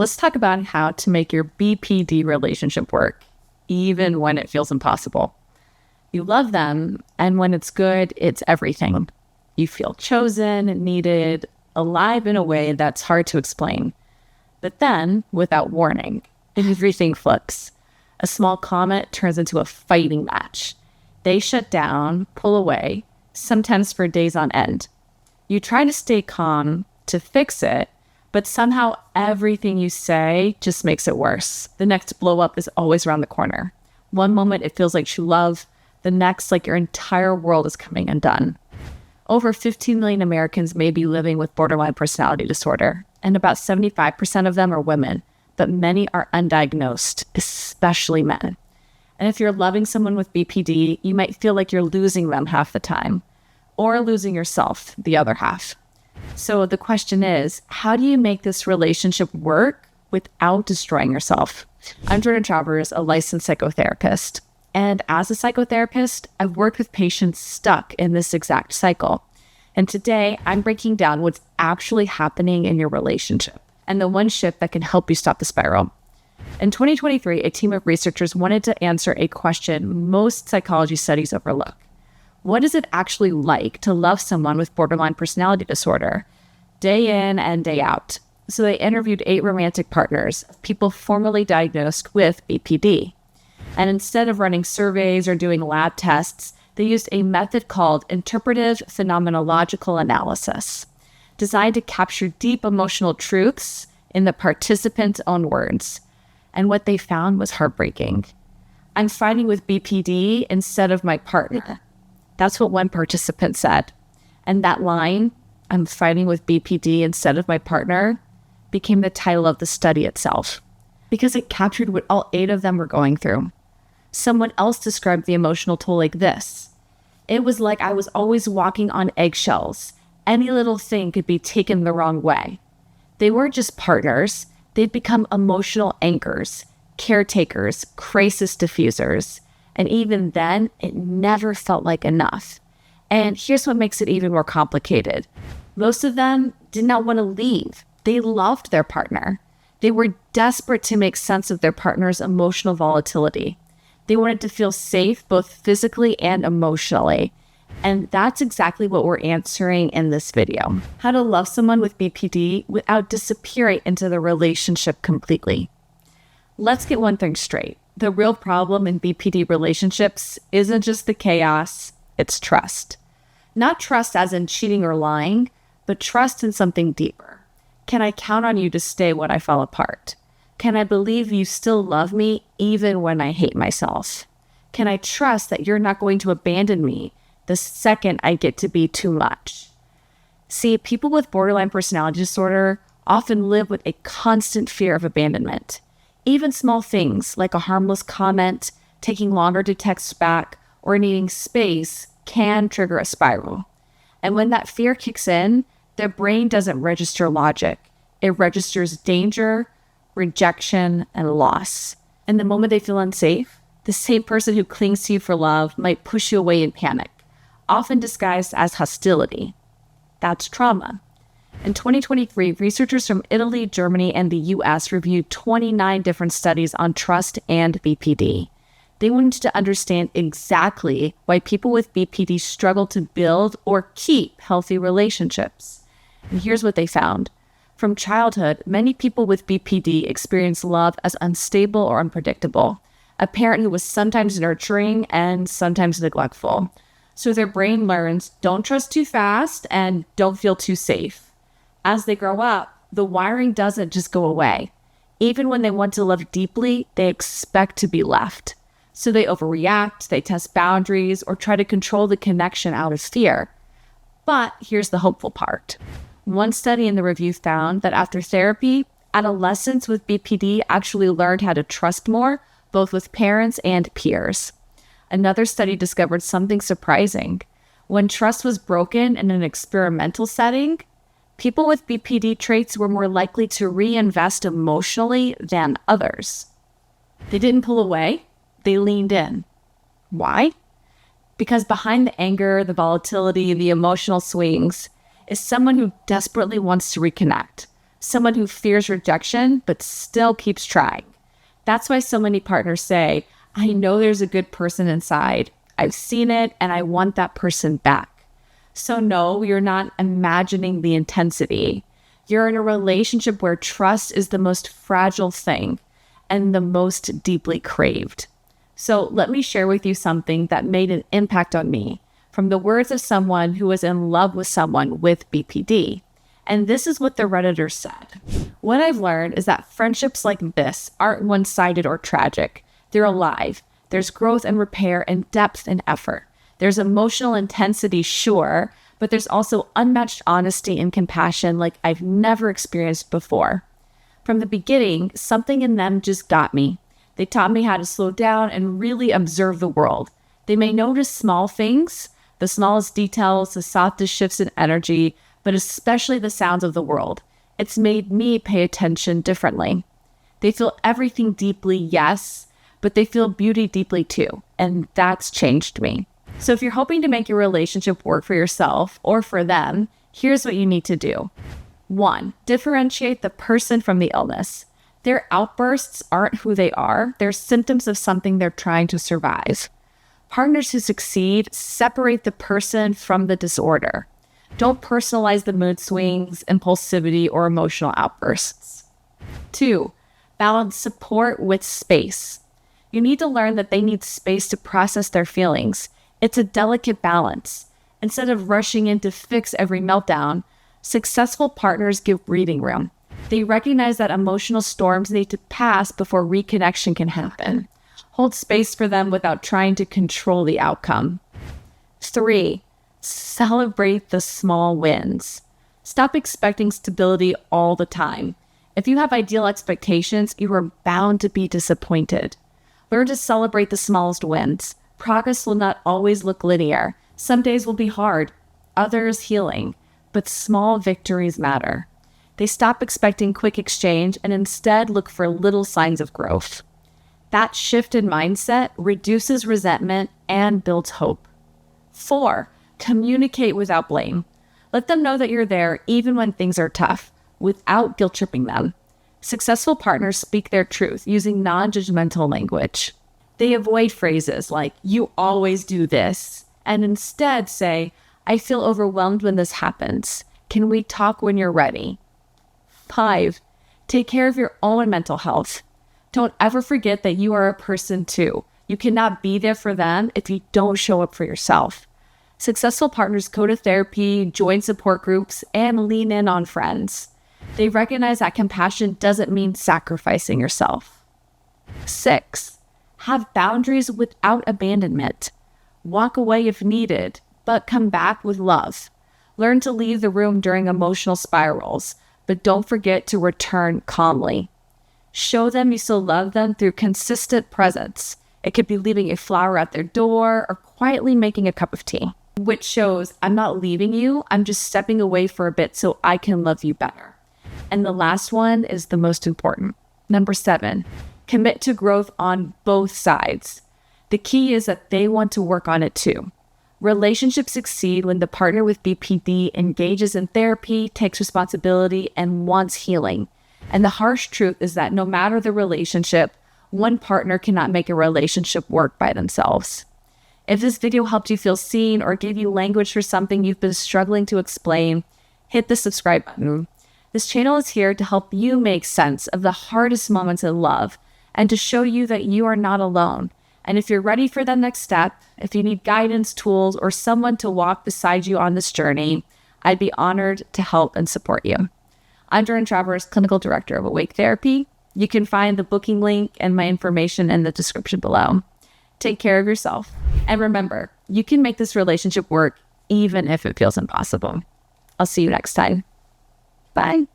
Let's talk about how to make your BPD relationship work, even when it feels impossible. You love them, and when it's good, it's everything. You feel chosen, needed, alive in a way that's hard to explain. But then, without warning, everything flips. A small comment turns into a fighting match. They shut down, pull away, sometimes for days on end. You try to stay calm to fix it, but somehow everything you say just makes it worse. The next blow up is always around the corner. One moment it feels like true love, the next like your entire world is coming undone. Over 15 million Americans may be living with borderline personality disorder, and about 75% of them are women, but many are undiagnosed, especially men. And if you're loving someone with BPD, you might feel like you're losing them half the time, or losing yourself the other half. So the question is, how do you make this relationship work without destroying yourself? I'm Jordan Travers, a licensed psychotherapist. And as a psychotherapist, I've worked with patients stuck in this exact cycle. And today, I'm breaking down what's actually happening in your relationship and the one shift that can help you stop the spiral. In 2023, a team of researchers wanted to answer a question most psychology studies overlook. What is it actually like to love someone with borderline personality disorder, day in and day out? So they interviewed 8 romantic partners, people formerly diagnosed with BPD. And instead of running surveys or doing lab tests, they used a method called interpretive phenomenological analysis, designed to capture deep emotional truths in the participants' own words. And what they found was heartbreaking. I'm fighting with BPD instead of my partner. That's what one participant said. And that line, I'm fighting with BPD instead of my partner, became the title of the study itself, because it captured what all 8 of them were going through. Someone else described the emotional toll like this. It was like I was always walking on eggshells. Any little thing could be taken the wrong way. They weren't just partners. They'd become emotional anchors, caretakers, crisis diffusers. And even then, it never felt like enough. And here's what makes it even more complicated. Most of them did not want to leave. They loved their partner. They were desperate to make sense of their partner's emotional volatility. They wanted to feel safe, both physically and emotionally. And that's exactly what we're answering in this video. How to love someone with BPD without disappearing into the relationship completely. Let's get one thing straight. The real problem in BPD relationships isn't just the chaos, it's trust. Not trust as in cheating or lying, but trust in something deeper. Can I count on you to stay when I fall apart? Can I believe you still love me even when I hate myself? Can I trust that you're not going to abandon me the second I get to be too much? See, people with borderline personality disorder often live with a constant fear of abandonment. Even small things like a harmless comment, taking longer to text back, or needing space can trigger a spiral. And when that fear kicks in, their brain doesn't register logic. It registers danger, rejection, and loss. And the moment they feel unsafe, the same person who clings to you for love might push you away in panic, often disguised as hostility. That's trauma. In 2023, researchers from Italy, Germany, and the US reviewed 29 different studies on trust and BPD. They wanted to understand exactly why people with BPD struggle to build or keep healthy relationships. And here's what they found. From childhood, many people with BPD experience love as unstable or unpredictable. A parent who was sometimes nurturing and sometimes neglectful. So their brain learns, don't trust too fast and don't feel too safe. As they grow up, the wiring doesn't just go away. Even when they want to love deeply, they expect to be left. So they overreact, they test boundaries, or try to control the connection out of fear. But here's the hopeful part. One study in the review found that after therapy, adolescents with BPD actually learned how to trust more, both with parents and peers. Another study discovered something surprising. When trust was broken in an experimental setting, people with BPD traits were more likely to reinvest emotionally than others. They didn't pull away, they leaned in. Why? Because behind the anger, the volatility, the emotional swings is someone who desperately wants to reconnect, someone who fears rejection but still keeps trying. That's why so many partners say, I know there's a good person inside. I've seen it and I want that person back. So no, you're not imagining the intensity. You're in a relationship where trust is the most fragile thing and the most deeply craved. So let me share with you something that made an impact on me from the words of someone who was in love with someone with BPD. And this is what the Redditor said. What I've learned is that friendships like this aren't one-sided or tragic. They're alive. There's growth and repair and depth and effort. There's emotional intensity, sure, but there's also unmatched honesty and compassion like I've never experienced before. From the beginning, something in them just got me. They taught me how to slow down and really observe the world. They may notice small things, the smallest details, the softest shifts in energy, but especially the sounds of the world. It's made me pay attention differently. They feel everything deeply, yes, but they feel beauty deeply too, and that's changed me. So if you're hoping to make your relationship work for yourself or for them, here's what you need to do. 1, differentiate the person from the illness. Their outbursts aren't who they are. They're symptoms of something they're trying to survive. Partners who succeed separate the person from the disorder. Don't personalize the mood swings, impulsivity, or emotional outbursts. 2, balance support with space. You need to learn that they need space to process their feelings. It's a delicate balance. Instead of rushing in to fix every meltdown, successful partners give breathing room. They recognize that emotional storms need to pass before reconnection can happen. Hold space for them without trying to control the outcome. 3, celebrate the small wins. Stop expecting stability all the time. If you have ideal expectations, you are bound to be disappointed. Learn to celebrate the smallest wins. Progress will not always look linear. Some days will be hard, others healing, but small victories matter. They stop expecting quick exchange and instead look for little signs of growth. That shift in mindset reduces resentment and builds hope. 4, communicate without blame. Let them know that you're there even when things are tough, without guilt-tripping them. Successful partners speak their truth using non-judgmental language. They avoid phrases like, you always do this, and instead say, I feel overwhelmed when this happens. Can we talk when you're ready? 5, take care of your own mental health. Don't ever forget that you are a person too. You cannot be there for them if you don't show up for yourself. Successful partners go to therapy, join support groups, and lean in on friends. They recognize that compassion doesn't mean sacrificing yourself. 6, have boundaries without abandonment. Walk away if needed, but come back with love. Learn to leave the room during emotional spirals, but don't forget to return calmly. Show them you still love them through consistent presence. It could be leaving a flower at their door or quietly making a cup of tea, which shows I'm not leaving you, I'm just stepping away for a bit so I can love you better. And the last one is the most important. Number 7, commit to growth on both sides. The key is that they want to work on it too. Relationships succeed when the partner with BPD engages in therapy, takes responsibility, and wants healing. And the harsh truth is that no matter the relationship, one partner cannot make a relationship work by themselves. If this video helped you feel seen or gave you language for something you've been struggling to explain, hit the subscribe button. This channel is here to help you make sense of the hardest moments in love and to show you that you are not alone. And if you're ready for the next step, if you need guidance, tools, or someone to walk beside you on this journey, I'd be honored to help and support you. I'm Jordan Travers, Clinical Director of Awake Therapy. You can find the booking link and my information in the description below. Take care of yourself. And remember, you can make this relationship work even if it feels impossible. I'll see you next time. Bye.